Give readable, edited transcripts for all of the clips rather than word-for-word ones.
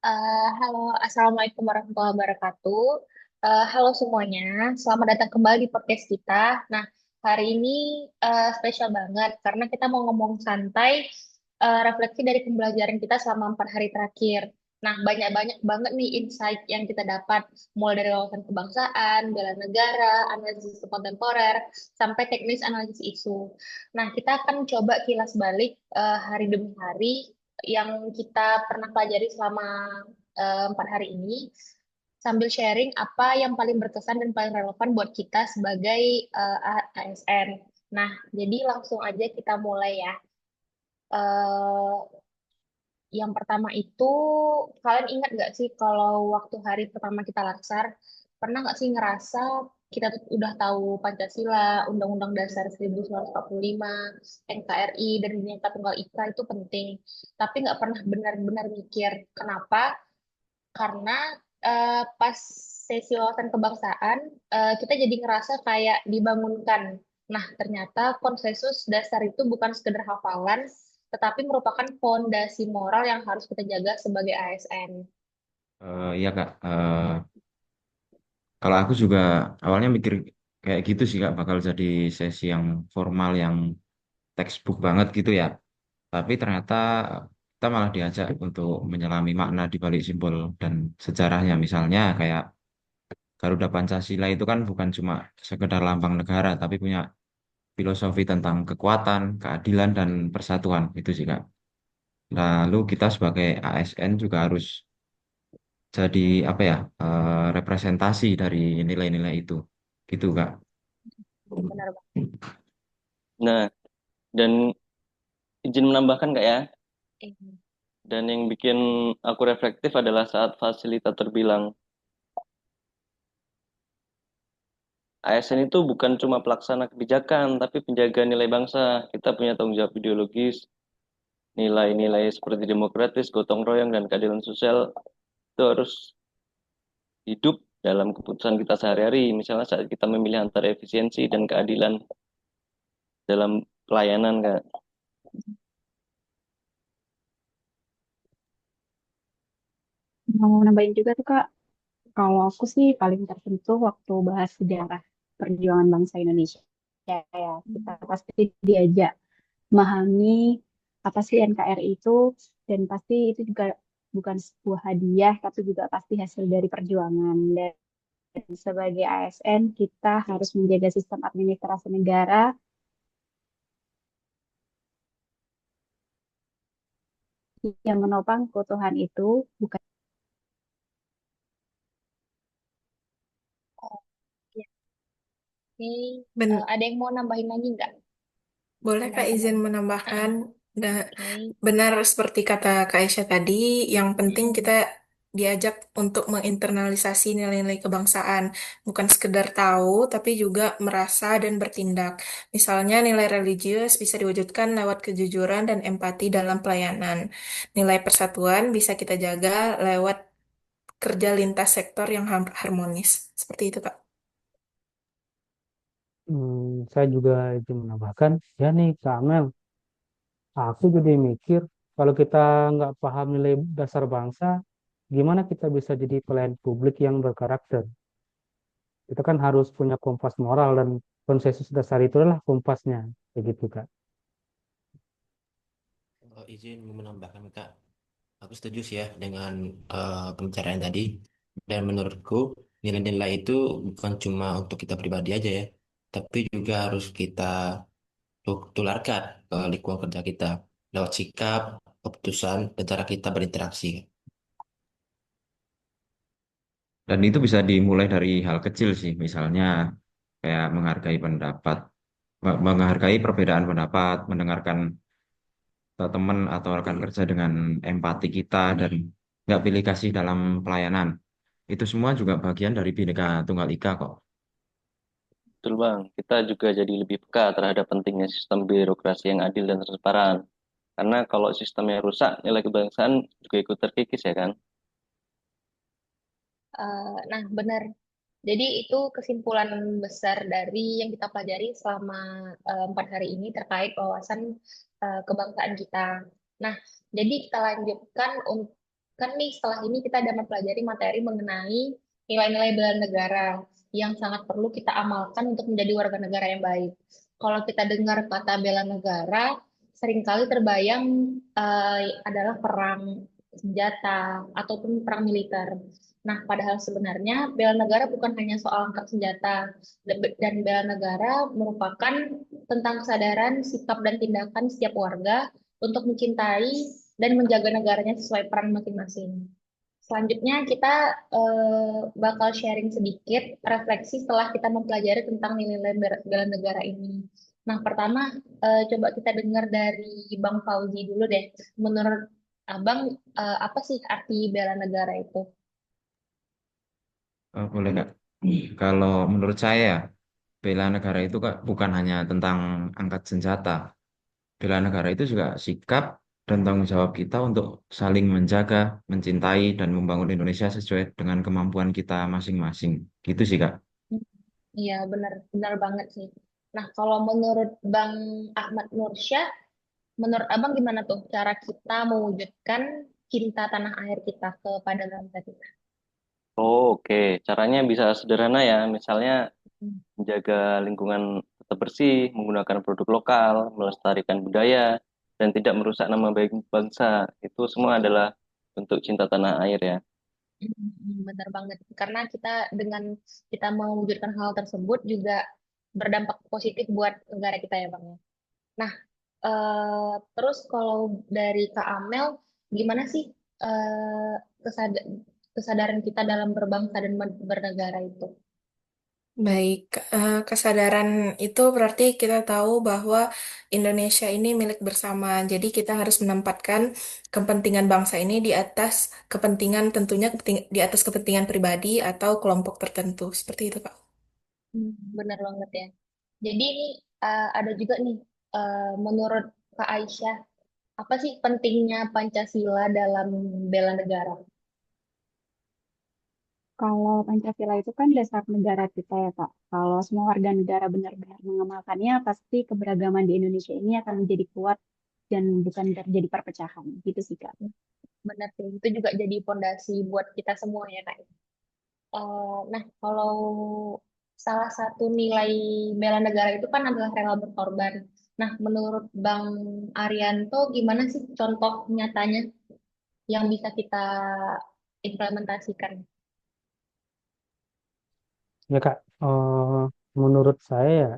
Halo, Assalamualaikum warahmatullahi wabarakatuh. Halo semuanya, selamat datang kembali di podcast kita. Nah, hari ini spesial banget karena kita mau ngomong santai, refleksi dari pembelajaran kita selama 4 hari terakhir. Nah, banyak-banyak banget nih insight yang kita dapat, mulai dari wawasan kebangsaan, bela negara, analisis kontemporer, sampai teknis analisis isu. Nah, kita akan coba kilas balik hari demi hari yang kita pernah pelajari selama 4 hari ini, sambil sharing apa yang paling berkesan dan paling relevan buat kita sebagai ASN. Nah, jadi langsung aja kita mulai ya. Eh, yang pertama itu, kalian ingat nggak sih kalau waktu hari pertama kita laksar, pernah nggak sih ngerasa kita tuh udah tahu Pancasila, Undang-Undang Dasar 1945, NKRI, dan Bhinneka Tunggal Ika itu penting. Tapi nggak pernah benar-benar mikir kenapa, karena pas sesi wawasan kebangsaan, kita jadi ngerasa kayak dibangunkan. Nah, ternyata konsensus dasar itu bukan sekedar hafalan, tetapi merupakan fondasi moral yang harus kita jaga sebagai ASN. Iya Kak. Kalau aku juga awalnya mikir kayak gitu sih Kak, bakal jadi sesi yang formal, yang textbook banget gitu ya. Tapi ternyata kita malah diajak untuk menyelami makna di balik simbol dan sejarahnya. Misalnya kayak Garuda Pancasila itu kan bukan cuma sekedar lambang negara, tapi punya filosofi tentang kekuatan, keadilan, dan persatuan. Itu sih Kak. Lalu kita sebagai ASN juga harus jadi apa ya, representasi dari nilai-nilai itu. Gitu Kak. Benar banget. Nah, dan izin menambahkan Kak ya, Eh, dan yang bikin aku reflektif adalah saat fasilitator bilang, ASN itu bukan cuma pelaksana kebijakan, tapi penjaga nilai bangsa. Kita punya tanggung jawab ideologis, nilai-nilai seperti demokratis, gotong royong, dan keadilan sosial itu harus hidup dalam keputusan kita sehari-hari. Misalnya saat kita memilih antara efisiensi dan keadilan dalam pelayanan, Kak. Mau nambahin juga tuh Kak, kalau aku sih paling tersentuh waktu bahas sejarah perjuangan bangsa Indonesia. Ya, kita pasti diajak memahami apa sih NKRI itu, dan pasti itu juga bukan sebuah hadiah, tapi juga pasti hasil dari perjuangan. Dan sebagai ASN, kita harus menjaga sistem administrasi negara yang menopang keutuhan itu, bukan. oh, ya. Oke, Ben ada yang mau nambahin lagi nggak Boleh tentang Kak izin teman-teman? menambahkan, Oke. benar seperti kata Kak Aisyah tadi, yang penting kita Mm-mm. diajak untuk menginternalisasi nilai-nilai kebangsaan, bukan sekedar tahu, tapi juga merasa dan bertindak. Misalnya nilai religius bisa diwujudkan lewat kejujuran dan empati dalam pelayanan. Nilai persatuan bisa kita jaga lewat kerja lintas sektor yang harmonis. Seperti itu, Kak. Saya juga izin menambahkan, ya nih Kak Amel, aku jadi mikir, kalau kita nggak paham nilai dasar bangsa, gimana kita bisa jadi pelayan publik yang berkarakter? Kita kan harus punya kompas moral dan konsensus dasar itu adalah kompasnya, begitu Kak. Izin menambahkan Kak, aku setuju sih ya dengan pembicaraan tadi. Dan menurutku nilai-nilai itu bukan cuma untuk kita pribadi aja ya, tapi juga harus kita tularkan ke lingkungan kerja kita lewat sikap, keputusan, dan cara kita berinteraksi. Dan itu bisa dimulai dari hal kecil sih, misalnya kayak menghargai pendapat, menghargai perbedaan pendapat, mendengarkan teman atau rekan kerja dengan empati kita dan nggak pilih kasih dalam pelayanan. Itu semua juga bagian dari Bhinneka Tunggal Ika kok. Betul Bang, kita juga jadi lebih peka terhadap pentingnya sistem birokrasi yang adil dan transparan. Karena kalau sistemnya rusak, nilai kebangsaan juga ikut terkikis ya kan? Nah, benar. Jadi itu kesimpulan besar dari yang kita pelajari selama 4 hari ini terkait wawasan kebangsaan kita. Nah, jadi kita lanjutkan Kan nih setelah ini kita ada mempelajari materi mengenai nilai-nilai bela negara yang sangat perlu kita amalkan untuk menjadi warga negara yang baik. Kalau kita dengar kata bela negara, seringkali terbayang adalah perang senjata ataupun perang militer. Nah, padahal sebenarnya bela negara bukan hanya soal angkat senjata, dan bela negara merupakan tentang kesadaran, sikap, dan tindakan setiap warga untuk mencintai dan menjaga negaranya sesuai peran masing-masing. Selanjutnya kita bakal sharing sedikit refleksi setelah kita mempelajari tentang nilai-nilai bela negara ini. Nah, pertama coba kita dengar dari Bang Fauzi dulu deh. Menurut Abang, apa sih arti bela negara itu? Boleh nggak? Kalau menurut saya, bela negara itu Kak, bukan hanya tentang angkat senjata. Bela negara itu juga sikap dan tanggung jawab kita untuk saling menjaga, mencintai, dan membangun Indonesia sesuai dengan kemampuan kita masing-masing. Gitu sih, Kak. Hmm, Iya, benar, benar banget sih. Nah, kalau menurut Bang Ahmad Nursyah, menurut Abang gimana tuh cara kita mewujudkan cinta tanah air kita kepada bangsa kita? Oh, oke. Caranya bisa sederhana ya. Misalnya Hmm. menjaga lingkungan tetap bersih, menggunakan produk lokal, melestarikan budaya, dan tidak merusak nama baik bangsa. Itu semua adalah bentuk cinta tanah air ya. Benar banget. Karena kita dengan kita mewujudkan hal tersebut juga berdampak positif buat negara kita ya Bang ya. Nah, terus kalau dari Kak Amel, gimana sih eh, kesada- kesadaran kita dalam berbangsa dan bernegara itu? Baik, kesadaran itu berarti kita tahu bahwa Indonesia ini milik bersama. Jadi kita harus menempatkan kepentingan bangsa ini di atas kepentingan tentunya di atas kepentingan pribadi atau kelompok tertentu. Seperti itu, Kak. Benar banget ya. Jadi ini ada juga nih, menurut Kak Aisyah, apa sih pentingnya Pancasila dalam bela negara? Kalau Pancasila itu kan dasar negara kita ya, Kak. Kalau semua warga negara benar-benar mengamalkannya, pasti keberagaman di Indonesia ini akan menjadi kuat dan bukan terjadi perpecahan. Gitu sih, Kak. Benar sih, itu juga jadi fondasi buat kita semua ya Kak. Nah, kalau salah satu nilai bela negara itu kan adalah rela berkorban. Nah, menurut Bang Arianto, gimana sih contoh nyatanya yang bisa kita implementasikan? Ya Kak, menurut saya ya,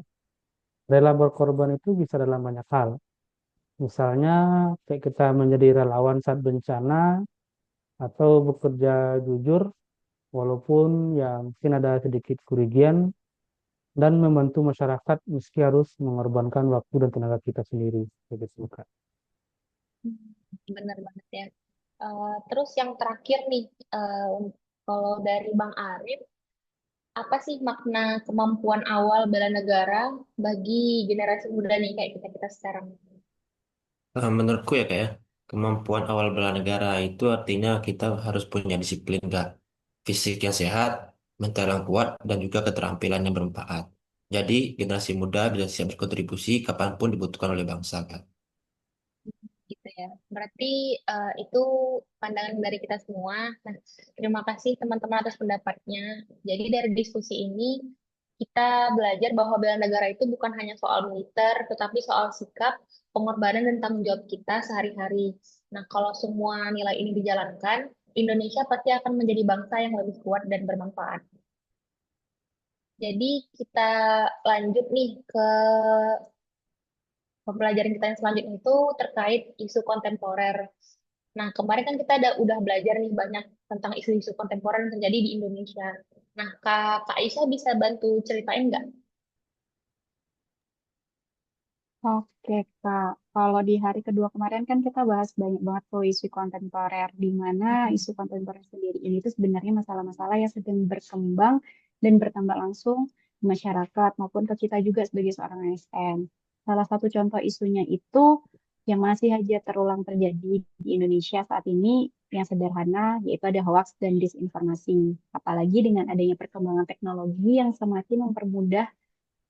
rela berkorban itu bisa dalam banyak hal. Misalnya kayak kita menjadi relawan saat bencana atau bekerja jujur walaupun ya mungkin ada sedikit kerugian dan membantu masyarakat meski harus mengorbankan waktu dan tenaga kita sendiri. Begitu Kak. Benar banget ya. Terus yang terakhir nih, kalau dari Bang Arif, apa sih makna kemampuan awal bela negara bagi generasi muda nih kayak kita-kita sekarang? Menurutku ya kayak kemampuan awal bela negara itu artinya kita harus punya disiplin Kak. Fisik yang sehat, mental yang kuat, dan juga keterampilan yang bermanfaat. Jadi generasi muda bisa siap berkontribusi kapanpun dibutuhkan oleh bangsa Kak. Gitu ya. Berarti itu pandangan dari kita semua. Nah, terima kasih teman-teman atas pendapatnya. Jadi dari diskusi ini kita belajar bahwa bela negara itu bukan hanya soal militer, tetapi soal sikap, pengorbanan dan tanggung jawab kita sehari-hari. Nah, kalau semua nilai ini dijalankan, Indonesia pasti akan menjadi bangsa yang lebih kuat dan bermanfaat. Jadi kita lanjut nih ke pembelajaran kita yang selanjutnya itu terkait isu kontemporer. Nah, kemarin kan kita udah belajar nih banyak tentang isu-isu kontemporer yang terjadi di Indonesia. Nah, Kak Aisyah bisa bantu ceritain nggak? Oke, Kak. Kalau di hari kedua kemarin kan kita bahas banyak banget tuh isu kontemporer, di mana isu kontemporer sendiri ini tuh sebenarnya masalah-masalah yang sedang berkembang dan bertambah langsung di masyarakat maupun ke kita juga sebagai seorang ASN. Salah satu contoh isunya itu yang masih aja terulang terjadi di Indonesia saat ini yang sederhana, yaitu ada hoax dan disinformasi. Apalagi dengan adanya perkembangan teknologi yang semakin mempermudah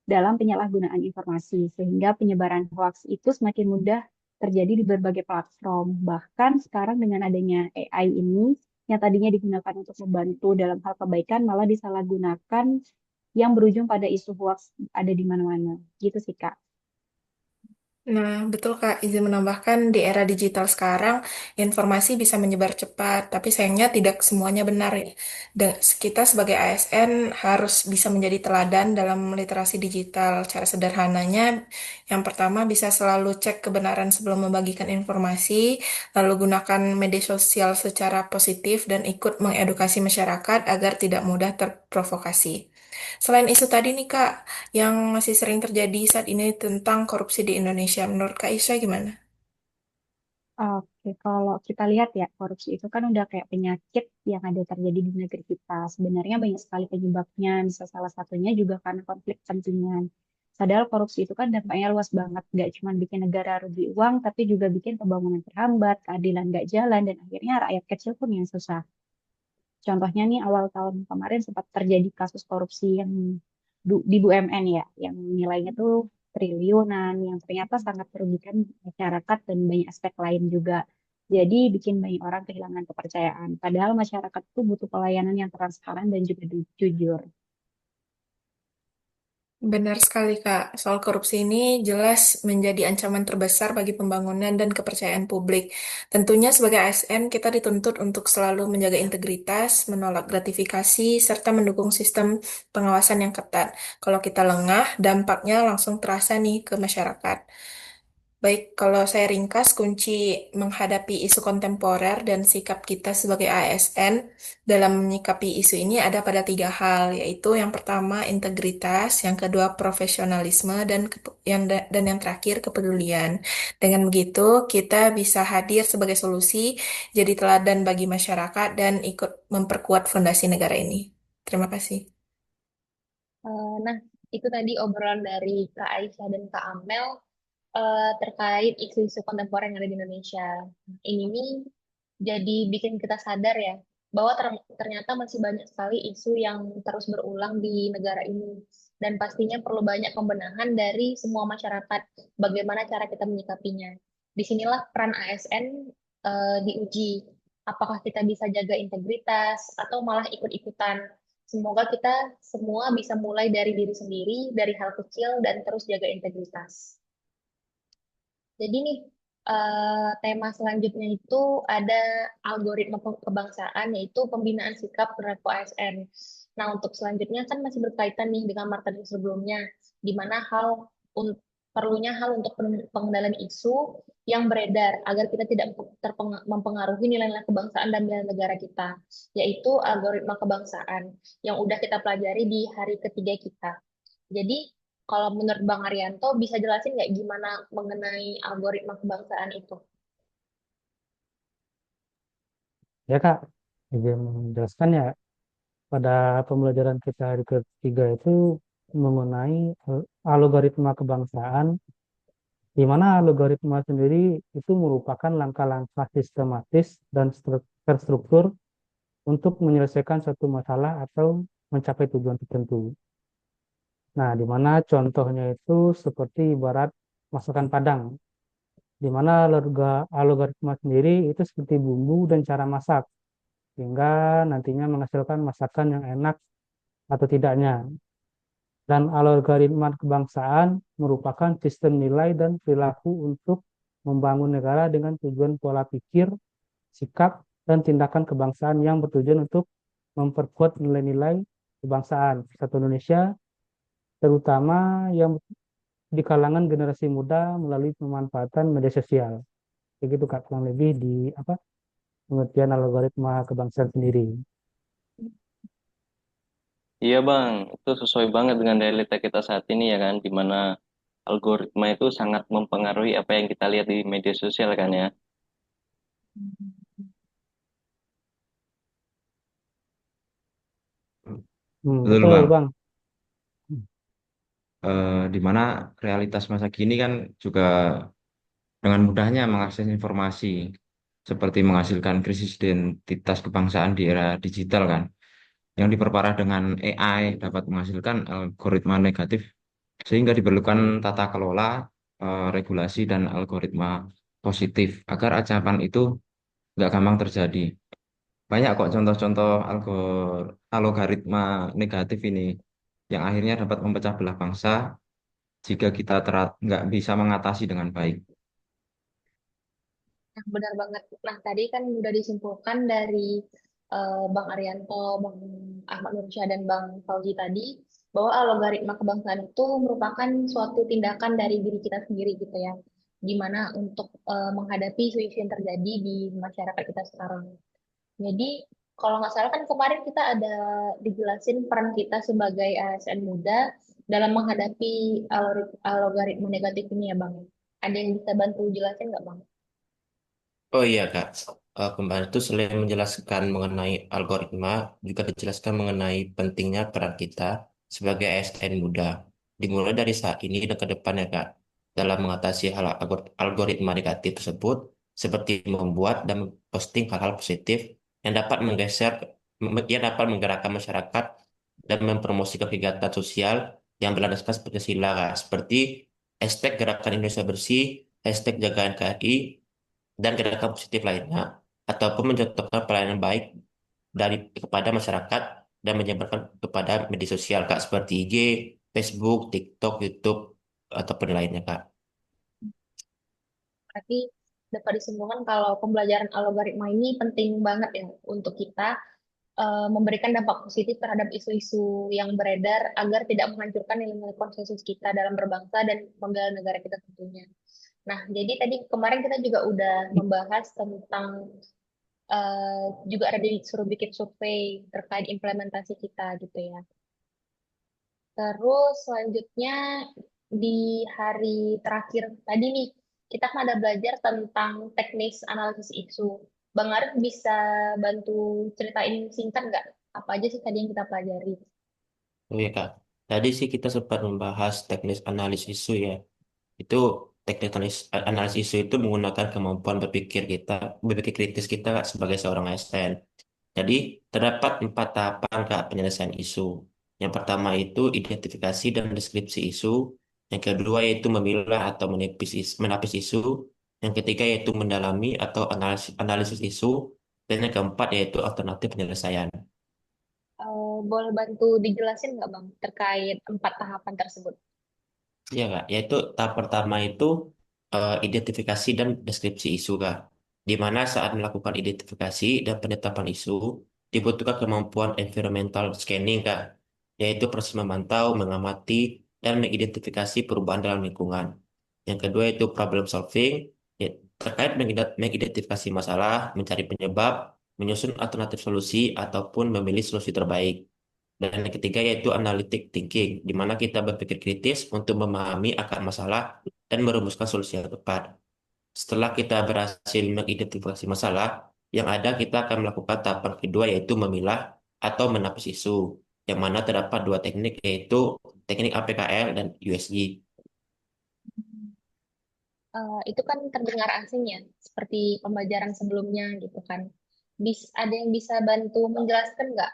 dalam penyalahgunaan informasi, sehingga penyebaran hoaks itu semakin mudah terjadi di berbagai platform. Bahkan sekarang dengan adanya AI ini, yang tadinya digunakan untuk membantu dalam hal kebaikan, malah disalahgunakan yang berujung pada isu hoax ada di mana-mana. Gitu sih, Kak. Nah, betul Kak, izin menambahkan di era digital sekarang, informasi bisa menyebar cepat, tapi sayangnya tidak semuanya benar ya. Dan kita sebagai ASN harus bisa menjadi teladan dalam literasi digital. Cara sederhananya, yang pertama bisa selalu cek kebenaran sebelum membagikan informasi, lalu gunakan media sosial secara positif dan ikut mengedukasi masyarakat agar tidak mudah terprovokasi. Selain isu tadi nih Kak, yang masih sering terjadi saat ini tentang korupsi di Indonesia. Menurut Kak Isya gimana? Oke, kalau kita lihat ya, korupsi itu kan udah kayak penyakit yang ada terjadi di negeri kita. Sebenarnya banyak sekali penyebabnya, bisa salah satunya juga karena konflik kepentingan. Padahal korupsi itu kan dampaknya luas banget, nggak cuma bikin negara rugi uang, tapi juga bikin pembangunan terhambat, keadilan nggak jalan, dan akhirnya rakyat kecil pun yang susah. Contohnya nih awal tahun kemarin sempat terjadi kasus korupsi yang di BUMN ya, yang nilainya tuh triliunan, yang ternyata sangat merugikan masyarakat dan banyak aspek lain juga. Jadi bikin banyak orang kehilangan kepercayaan. Padahal masyarakat tuh butuh pelayanan yang transparan dan juga jujur. Benar sekali, Kak. Soal korupsi ini jelas menjadi ancaman terbesar bagi pembangunan dan kepercayaan publik. Tentunya sebagai ASN, kita dituntut untuk selalu menjaga integritas, menolak gratifikasi, serta mendukung sistem pengawasan yang ketat. Kalau kita lengah, dampaknya langsung terasa nih ke masyarakat. Baik, kalau saya ringkas, kunci menghadapi isu kontemporer dan sikap kita sebagai ASN dalam menyikapi isu ini ada pada tiga hal, yaitu yang pertama integritas, yang kedua profesionalisme, dan yang terakhir kepedulian. Dengan begitu, kita bisa hadir sebagai solusi, jadi teladan bagi masyarakat, dan ikut memperkuat fondasi negara ini. Terima kasih. Nah, itu tadi obrolan dari Kak Aisyah dan Kak Amel terkait isu-isu kontemporer yang ada di Indonesia. Ini nih jadi bikin kita sadar ya bahwa ternyata masih banyak sekali isu yang terus berulang di negara ini dan pastinya perlu banyak pembenahan dari semua masyarakat bagaimana cara kita menyikapinya. Disinilah peran ASN diuji. Apakah kita bisa jaga integritas atau malah ikut-ikutan. Semoga kita semua bisa mulai dari diri sendiri, dari hal kecil dan terus jaga integritas. Jadi nih, tema selanjutnya itu ada algoritma kebangsaan, yaitu pembinaan sikap perilaku ASN. Nah, untuk selanjutnya kan masih berkaitan nih dengan materi sebelumnya, di mana perlunya hal untuk pengendalian isu yang beredar agar kita tidak mempengaruhi nilai-nilai kebangsaan dan nilai negara kita, yaitu algoritma kebangsaan yang udah kita pelajari di hari ketiga kita. Jadi, kalau menurut Bang Arianto, bisa jelasin nggak gimana mengenai algoritma kebangsaan itu? Ya Kak, izin menjelaskan ya, pada pembelajaran kita hari ketiga itu mengenai algoritma kebangsaan, di mana algoritma sendiri itu merupakan langkah-langkah sistematis dan terstruktur untuk menyelesaikan suatu masalah atau mencapai tujuan tertentu. Nah, di mana contohnya itu seperti ibarat masakan Padang, di mana algoritma sendiri itu seperti bumbu dan cara masak, sehingga nantinya menghasilkan masakan yang enak atau tidaknya. Dan algoritma kebangsaan merupakan sistem nilai dan perilaku untuk membangun negara dengan tujuan pola pikir, sikap, dan tindakan kebangsaan yang bertujuan untuk memperkuat nilai-nilai kebangsaan satu Indonesia, terutama yang di kalangan generasi muda melalui pemanfaatan media sosial. Begitu Kak, kurang lebih di pengertian algoritma kebangsaan sendiri. Iya Bang, itu sesuai banget dengan realita kita saat ini ya kan, di mana algoritma itu sangat mempengaruhi apa yang kita lihat di media sosial kan ya. Betul Betul Bang. Bang. Di mana realitas masa kini kan juga dengan mudahnya mengakses informasi seperti menghasilkan krisis identitas kebangsaan di era digital kan, yang diperparah dengan AI dapat menghasilkan algoritma negatif sehingga diperlukan tata kelola, regulasi dan algoritma positif agar ancaman itu nggak gampang terjadi. Banyak kok contoh-contoh algoritma negatif ini yang akhirnya dapat memecah belah bangsa jika kita nggak bisa mengatasi dengan baik. Nah, benar banget. Nah, tadi kan udah disimpulkan dari Bang Arianto, Bang Ahmad Nursyah, dan Bang Fauzi tadi, bahwa algoritma kebangsaan itu merupakan suatu tindakan dari diri kita sendiri gitu ya. Gimana untuk menghadapi isu-isu yang terjadi di masyarakat kita sekarang. Jadi, kalau nggak salah kan kemarin kita ada dijelasin peran kita sebagai ASN muda dalam menghadapi algoritma negatif ini ya, Bang. Ada yang bisa bantu jelasin nggak, Bang? Oh iya Kak, kemarin itu selain menjelaskan mengenai algoritma, juga dijelaskan mengenai pentingnya peran kita sebagai ASN muda. Dimulai dari saat ini dan ke depan ya Kak, dalam mengatasi hal algoritma negatif tersebut, seperti membuat dan memposting hal-hal positif yang dapat yang dapat menggerakkan masyarakat dan mempromosikan kegiatan sosial yang berlandaskan Pancasila, Kak. Seperti hashtag Gerakan Indonesia Bersih, hashtag Jaga NKRI, dan gerakan positif lainnya, ataupun mencontohkan pelayanan baik kepada masyarakat dan menyebarkan kepada media sosial Kak seperti IG, Facebook, TikTok, YouTube ataupun lainnya Kak. Berarti dapat disimpulkan kalau pembelajaran algoritma ini penting banget ya untuk kita memberikan dampak positif terhadap isu-isu yang beredar agar tidak menghancurkan nilai-nilai konsensus kita dalam berbangsa dan membela negara kita tentunya. Nah, jadi tadi kemarin kita juga udah membahas tentang juga ada disuruh bikin survei terkait implementasi kita gitu ya. Terus selanjutnya di hari terakhir tadi nih, kita kan ada belajar tentang teknis analisis isu. Bang Arif bisa bantu ceritain singkat nggak? Apa aja sih tadi yang kita pelajari? Oh ya Kak, tadi sih kita sempat membahas teknis analisis isu ya. Itu teknik analisis isu itu menggunakan kemampuan berpikir kritis kita Kak, sebagai seorang ASN. Jadi, terdapat 4 tahapan Kak penyelesaian isu. Yang pertama itu identifikasi dan deskripsi isu. Yang kedua yaitu memilah atau menapis isu. Yang ketiga yaitu mendalami atau analisis isu. Dan yang keempat yaitu alternatif penyelesaian. Boleh bantu dijelasin nggak Bang terkait 4 tahapan tersebut? Ya Kak, yaitu tahap pertama itu identifikasi dan deskripsi isu Kak. Di mana saat melakukan identifikasi dan penetapan isu, dibutuhkan kemampuan environmental scanning Kak, yaitu proses memantau, mengamati, dan mengidentifikasi perubahan dalam lingkungan. Yang kedua itu problem solving, terkait mengidentifikasi masalah, mencari penyebab, menyusun alternatif solusi, ataupun memilih solusi terbaik. Dan yang ketiga yaitu analytic thinking, di mana kita berpikir kritis untuk memahami akar masalah dan merumuskan solusi yang tepat. Setelah kita berhasil mengidentifikasi masalah, yang ada kita akan melakukan tahapan kedua yaitu memilah atau menapis isu, yang mana terdapat 2 teknik yaitu teknik APKL dan USG. Itu kan terdengar asing ya, seperti pembelajaran sebelumnya gitu kan. Ada yang bisa bantu menjelaskan nggak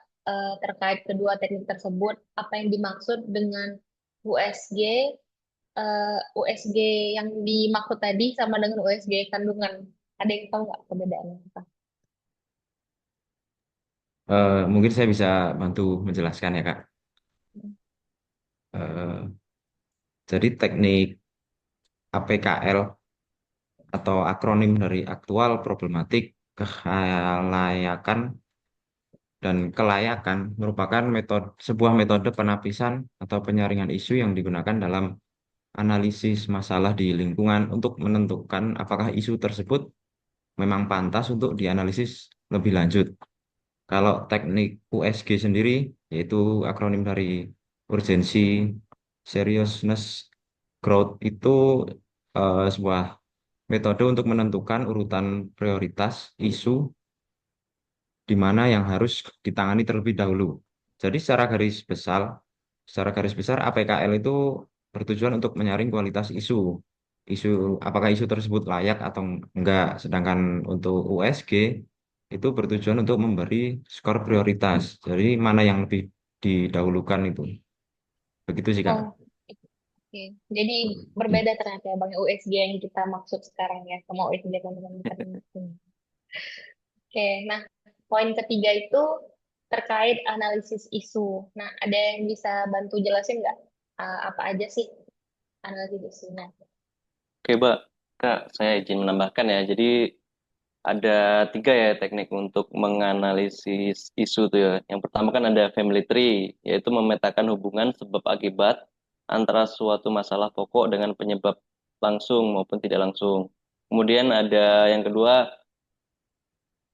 terkait kedua teknik tersebut, apa yang dimaksud dengan USG, USG yang dimaksud tadi sama dengan USG kandungan? Ada yang tahu nggak perbedaannya apa? Mungkin saya bisa bantu menjelaskan ya Kak. Eh, jadi teknik APKL atau akronim dari aktual, problematik, kelayakan, dan kelayakan merupakan sebuah metode penapisan atau penyaringan isu yang digunakan dalam analisis masalah di lingkungan untuk menentukan apakah isu tersebut memang pantas untuk dianalisis lebih lanjut. Kalau teknik USG sendiri, yaitu akronim dari urgensi, seriousness, growth, itu sebuah metode untuk menentukan urutan prioritas isu di mana yang harus ditangani terlebih dahulu. Jadi secara garis besar APKL itu bertujuan untuk menyaring kualitas isu. Isu apakah isu tersebut layak atau enggak. Sedangkan untuk USG itu bertujuan untuk memberi skor prioritas. Jadi mana yang lebih didahulukan itu. Begitu sih Kak. Oh, Oke. Jadi berbeda ternyata ya Bang USG yang kita maksud sekarang ya sama USG teman-teman. Oke, nah poin ketiga itu terkait analisis isu. Nah, ada yang bisa bantu jelasin nggak apa aja sih analisis isu? Nah, Oke, Mbak. Kak, saya izin menambahkan ya. Jadi ada tiga ya teknik untuk menganalisis isu tuh ya. Yang pertama kan ada family tree, yaitu memetakan hubungan sebab akibat antara suatu masalah pokok dengan penyebab langsung maupun tidak langsung. Kemudian ada yang kedua,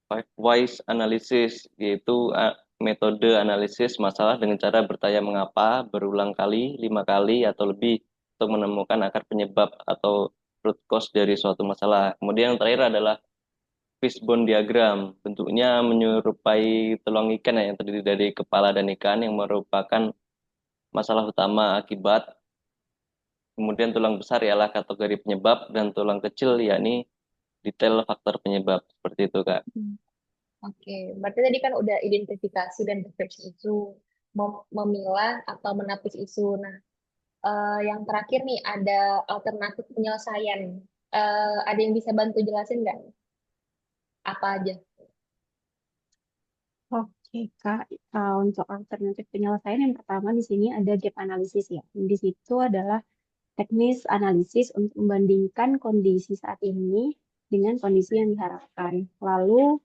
five whys analysis, yaitu metode analisis masalah dengan cara bertanya mengapa berulang kali, 5 kali atau lebih untuk menemukan akar penyebab atau root cause dari suatu masalah. Kemudian yang terakhir adalah fishbone diagram. Bentuknya menyerupai tulang ikan ya, yang terdiri dari kepala dan ikan yang merupakan masalah utama akibat. Kemudian tulang besar ialah kategori penyebab dan tulang kecil yakni detail faktor penyebab. Seperti itu, Kak. oke. Berarti tadi kan udah identifikasi dan deteksi isu, memilah atau menapis isu. Nah, yang terakhir nih ada alternatif penyelesaian. Ada yang bisa bantu jelasin nggak? Apa aja? Oke, Kak. Untuk alternatif penyelesaian yang pertama di sini ada gap analisis ya. Di situ adalah teknis analisis untuk membandingkan kondisi saat ini dengan kondisi yang diharapkan. Lalu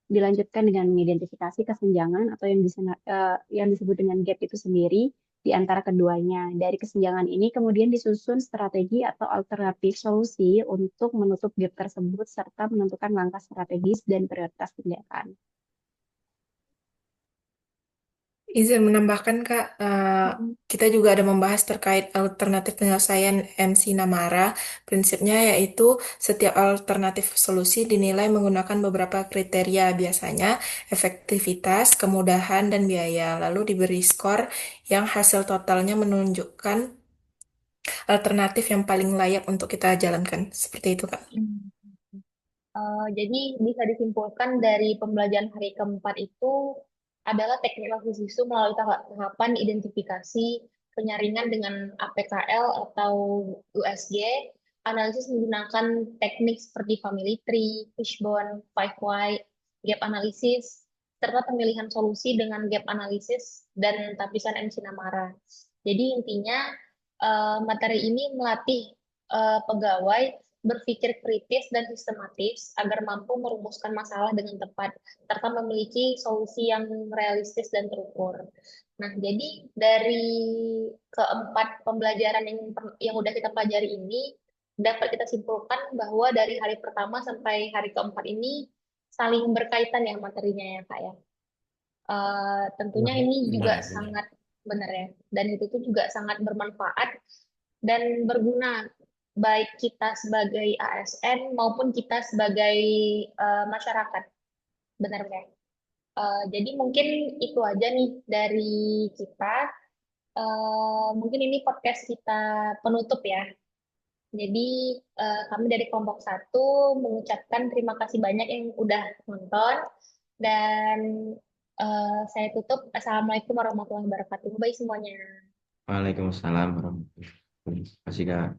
dilanjutkan dengan mengidentifikasi kesenjangan atau yang disebut dengan gap itu sendiri di antara keduanya. Dari kesenjangan ini kemudian disusun strategi atau alternatif solusi untuk menutup gap tersebut serta menentukan langkah strategis dan prioritas tindakan. Izin menambahkan, Kak, kita juga ada membahas terkait alternatif penyelesaian MC Namara. Prinsipnya yaitu setiap alternatif solusi dinilai menggunakan beberapa kriteria, biasanya efektivitas, kemudahan, dan biaya. Lalu diberi skor yang hasil totalnya menunjukkan alternatif yang paling layak untuk kita jalankan. Seperti itu, Kak. Jadi bisa disimpulkan dari pembelajaran hari keempat itu adalah teknik analisis isu melalui tahapan identifikasi, penyaringan dengan APKL atau USG, analisis menggunakan teknik seperti family tree, fishbone, five why, gap analysis, serta pemilihan solusi dengan gap analysis dan tapisan MC Namara. Jadi intinya materi ini melatih pegawai berpikir kritis dan sistematis agar mampu merumuskan masalah dengan tepat, serta memiliki solusi yang realistis dan terukur. Nah, jadi dari keempat pembelajaran yang udah kita pelajari ini, dapat kita simpulkan bahwa dari hari pertama sampai hari keempat ini saling berkaitan ya materinya ya, Kak ya. Tentunya ini juga Benar, benar. sangat benar ya, dan itu tuh juga sangat bermanfaat dan berguna baik kita sebagai ASN maupun kita sebagai masyarakat, benar ya. Jadi mungkin itu aja nih dari kita. Mungkin ini podcast kita penutup ya. Jadi kami dari kelompok satu mengucapkan terima kasih banyak yang udah nonton dan saya tutup. Assalamualaikum warahmatullahi wabarakatuh. Bye semuanya. Waalaikumsalam warahmatullahi wabarakatuh. Terima kasih, Kak.